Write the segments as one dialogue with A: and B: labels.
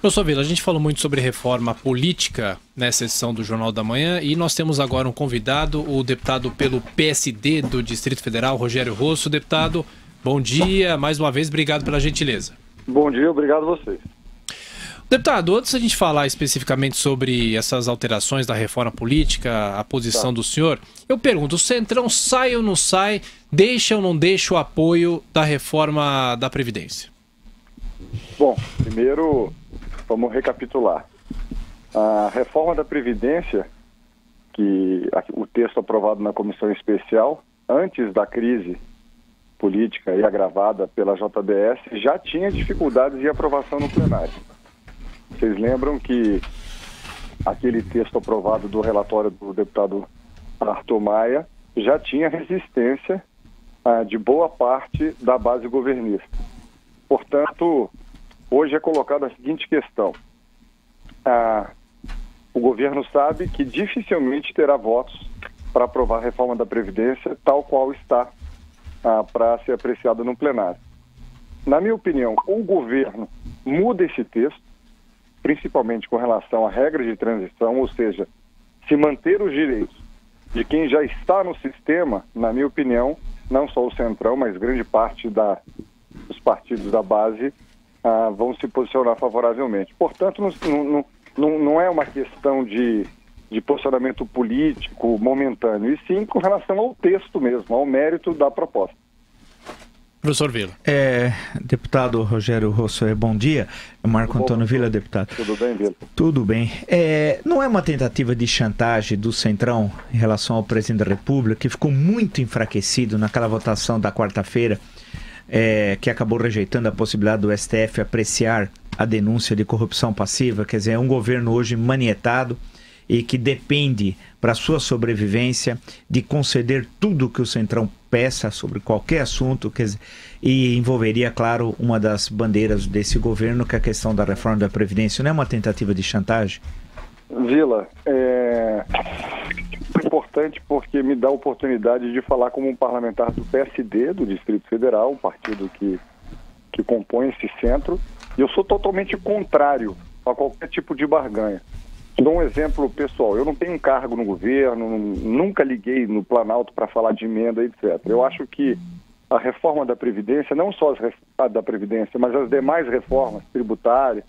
A: Professor Vila, a gente falou muito sobre reforma política nessa edição do Jornal da Manhã e nós temos agora um convidado, o deputado pelo PSD do Distrito Federal, Rogério Rosso. Deputado, bom dia, mais uma vez, obrigado pela gentileza.
B: Bom dia, obrigado a vocês.
A: Deputado, antes da gente falar especificamente sobre essas alterações da reforma política, a posição do senhor, eu pergunto, o Centrão sai ou não sai, deixa ou não deixa o apoio da reforma da Previdência?
B: Bom, primeiro vamos recapitular. A reforma da Previdência, o texto aprovado na comissão especial, antes da crise política e agravada pela JBS, já tinha dificuldades de aprovação no plenário. Vocês lembram que aquele texto aprovado do relatório do deputado Arthur Maia já tinha resistência de boa parte da base governista. Portanto, hoje é colocada a seguinte questão. O governo sabe que dificilmente terá votos para aprovar a reforma da Previdência tal qual está para ser apreciada no plenário. Na minha opinião, o governo muda esse texto, principalmente com relação à regra de transição, ou seja, se manter os direitos de quem já está no sistema, na minha opinião, não só o Centrão, mas grande parte dos partidos da base vão se posicionar favoravelmente. Portanto, não é uma questão de posicionamento político momentâneo, e sim com relação ao texto mesmo, ao mérito da proposta.
A: Professor Vila.
C: Deputado Rogério Rosso, bom dia. Marco Antônio Vila, deputado.
B: Tudo bem, Vila?
C: Tudo bem. Não é uma tentativa de chantagem do Centrão em relação ao presidente da República, que ficou muito enfraquecido naquela votação da quarta-feira, que acabou rejeitando a possibilidade do STF apreciar a denúncia de corrupção passiva? Quer dizer, é um governo hoje manietado e que depende, para sua sobrevivência, de conceder tudo que o Centrão peça sobre qualquer assunto, quer dizer, e envolveria, claro, uma das bandeiras desse governo, que é a questão da reforma da Previdência. Não é uma tentativa de chantagem?
B: Vila, é importante porque me dá a oportunidade de falar como um parlamentar do PSD, do Distrito Federal, um partido que compõe esse centro, e eu sou totalmente contrário a qualquer tipo de barganha. Dou um exemplo pessoal, eu não tenho um cargo no governo, nunca liguei no Planalto para falar de emenda, etc. Eu acho que a reforma da Previdência, não só a da Previdência, mas as demais reformas tributárias,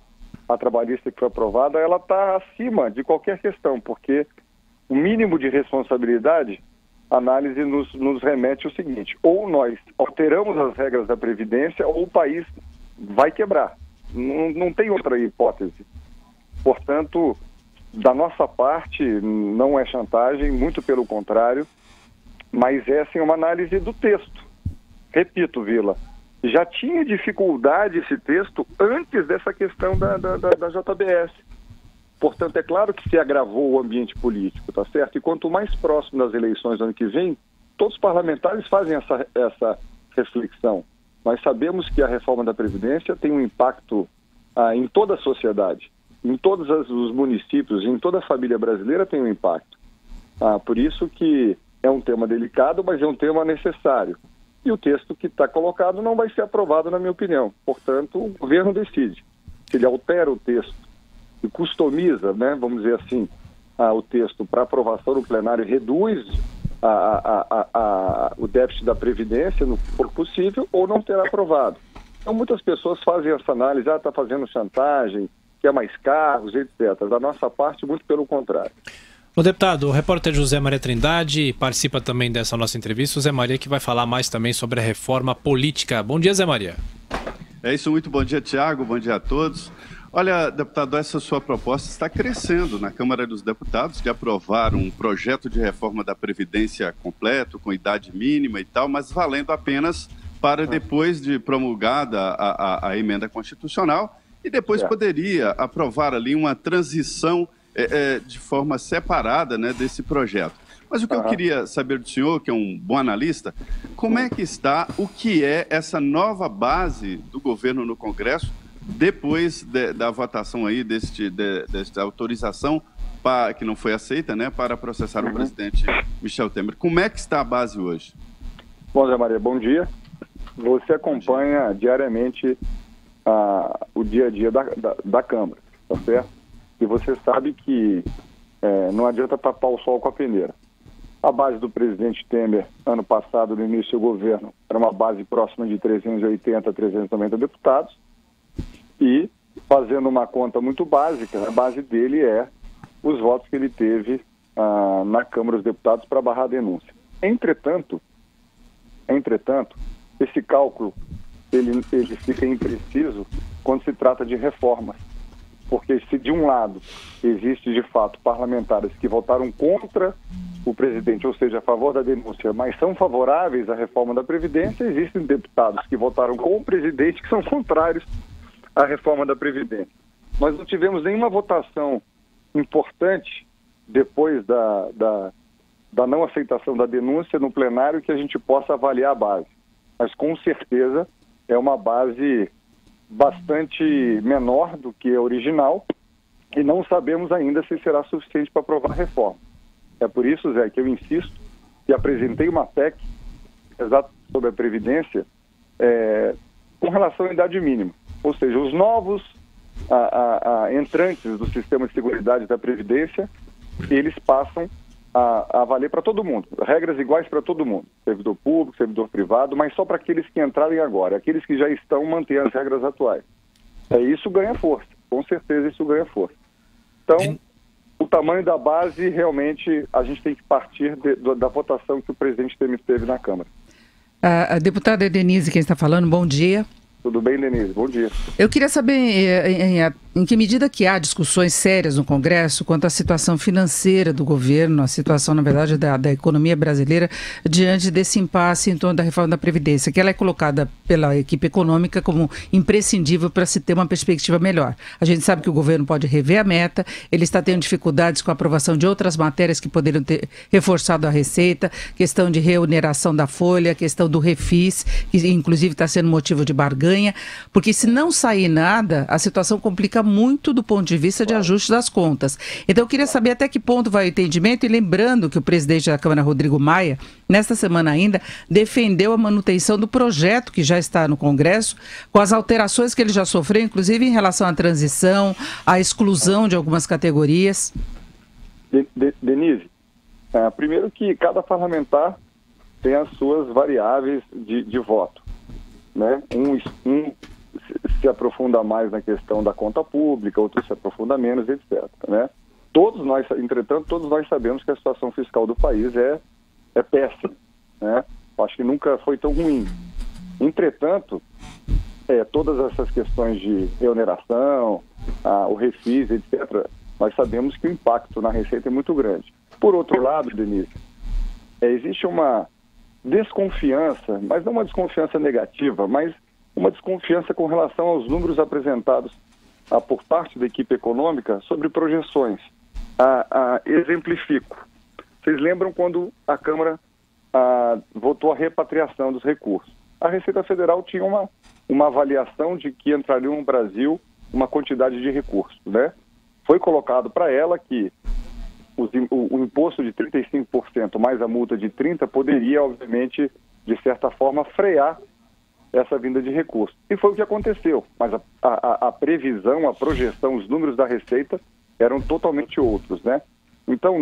B: a trabalhista que foi aprovada, ela está acima de qualquer questão, porque o mínimo de responsabilidade, a análise nos remete ao seguinte: ou nós alteramos as regras da Previdência ou o país vai quebrar. Não tem outra hipótese. Portanto, da nossa parte, não é chantagem, muito pelo contrário, mas é sim uma análise do texto. Repito, Vila, já tinha dificuldade esse texto antes dessa questão da JBS. Portanto, é claro que se agravou o ambiente político, tá certo? E quanto mais próximo das eleições do ano que vem, todos os parlamentares fazem essa reflexão. Nós sabemos que a reforma da Previdência tem um impacto em toda a sociedade. Em todos os municípios, em toda a família brasileira tem um impacto. Por isso que é um tema delicado, mas é um tema necessário. E o texto que está colocado não vai ser aprovado, na minha opinião. Portanto, o governo decide. Se ele altera o texto e customiza, né, vamos dizer assim, o texto para aprovação no plenário, reduz o déficit da Previdência, no que for possível, ou não terá aprovado. Então, muitas pessoas fazem essa análise, está fazendo chantagem, quer mais cargos, etc. Da nossa parte, muito pelo contrário.
A: O deputado, o repórter José Maria Trindade participa também dessa nossa entrevista. O Zé Maria que vai falar mais também sobre a reforma política. Bom dia, Zé Maria.
D: É isso, muito bom dia, Tiago, bom dia a todos. Olha, deputado, essa sua proposta está crescendo na Câmara dos Deputados, que aprovaram um projeto de reforma da Previdência completo, com idade mínima e tal, mas valendo apenas para depois de promulgada a emenda constitucional, e depois poderia aprovar ali uma transição de forma separada, né, desse projeto. Mas o que eu queria saber do senhor, que é um bom analista, como é que está, o que é essa nova base do governo no Congresso, depois da votação aí desta autorização, que não foi aceita, né, para processar o presidente Michel Temer. Como é que está a base hoje?
B: Bom, Zé Maria, bom dia. Você acompanha diariamente o dia a dia da Câmara. tá certo? E você sabe que não adianta tapar o sol com a peneira. A base do presidente Temer, ano passado, no início do governo, era uma base próxima de 380 a 390 deputados, e, fazendo uma conta muito básica, a base dele é os votos que ele teve na Câmara dos Deputados para barrar a denúncia. Entretanto, esse cálculo ele fica impreciso quando se trata de reformas. Porque se de um lado existe de fato parlamentares que votaram contra o presidente, ou seja, a favor da denúncia, mas são favoráveis à reforma da Previdência, existem deputados que votaram com o presidente que são contrários à reforma da Previdência. Nós não tivemos nenhuma votação importante depois da não aceitação da denúncia no plenário que a gente possa avaliar a base. Mas com certeza é uma base bastante menor do que a original e não sabemos ainda se será suficiente para aprovar a reforma. É por isso, Zé, que eu insisto e apresentei uma PEC sobre a Previdência com relação à idade mínima. Ou seja, os novos entrantes do sistema de seguridade da Previdência, eles passam a valer para todo mundo. Regras iguais para todo mundo. Servidor público, servidor privado, mas só para aqueles que entrarem agora. Aqueles que já estão mantêm as regras atuais. Isso ganha força. Com certeza isso ganha força. Então, o tamanho da base, realmente, a gente tem que partir da votação que o presidente Temer teve na Câmara.
E: A deputada Denise, quem está falando, bom dia.
B: Tudo bem, Denise? Bom dia.
E: Eu queria saber em que medida que há discussões sérias no Congresso quanto à situação financeira do governo, a situação, na verdade, da economia brasileira diante desse impasse em torno da reforma da Previdência, que ela é colocada pela equipe econômica como imprescindível para se ter uma perspectiva melhor. A gente sabe que o governo pode rever a meta, ele está tendo dificuldades com a aprovação de outras matérias que poderiam ter reforçado a receita, questão de reoneração da folha, questão do refis, que inclusive está sendo motivo de barganha, porque se não sair nada, a situação complica muito do ponto de vista de ajuste das contas. Então eu queria saber até que ponto vai o entendimento, e lembrando que o presidente da Câmara, Rodrigo Maia, nesta semana ainda, defendeu a manutenção do projeto que já está no Congresso, com as alterações que ele já sofreu, inclusive em relação à transição, à exclusão de algumas categorias.
B: Denise, primeiro que cada parlamentar tem as suas variáveis de voto. Né? Um se aprofunda mais na questão da conta pública, outro se aprofunda menos, etc. Né? Entretanto, todos nós sabemos que a situação fiscal do país é péssima. Né? Acho que nunca foi tão ruim. Entretanto, todas essas questões de reoneração, o refis, etc., nós sabemos que o impacto na receita é muito grande. Por outro lado, Denise, existe uma desconfiança, mas não uma desconfiança negativa, mas uma desconfiança com relação aos números apresentados por parte da equipe econômica sobre projeções. Exemplifico. Vocês lembram quando a Câmara votou a repatriação dos recursos? A Receita Federal tinha uma avaliação de que entrariam no Brasil uma quantidade de recursos, né? Foi colocado para ela que o imposto de 35% mais a multa de 30% poderia, obviamente, de certa forma, frear essa vinda de recursos. E foi o que aconteceu. Mas a previsão, a projeção, os números da Receita eram totalmente outros, né? Então,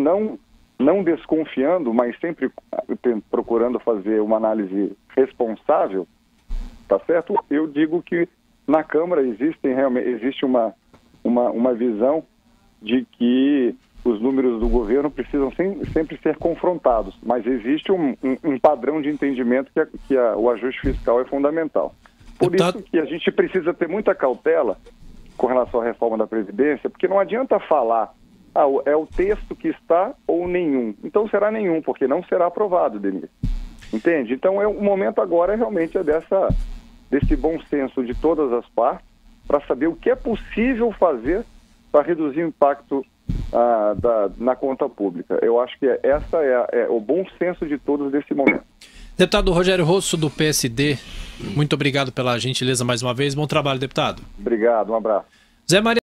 B: não desconfiando, mas sempre procurando fazer uma análise responsável, tá certo? Eu digo que na Câmara existe uma visão de que os números do governo precisam sempre ser confrontados, mas existe um padrão de entendimento que o ajuste fiscal é fundamental. Por isso que a gente precisa ter muita cautela com relação à reforma da Previdência, porque não adianta falar, é o texto que está ou nenhum. Então será nenhum, porque não será aprovado, Denise. Entende? Então o momento agora realmente desse bom senso de todas as partes, para saber o que é possível fazer para reduzir o impacto na conta pública. Eu acho que essa é o bom senso de todos nesse momento.
A: Deputado Rogério Rosso, do PSD, muito obrigado pela gentileza mais uma vez. Bom trabalho, deputado.
B: Obrigado, um abraço.
A: Zé Maria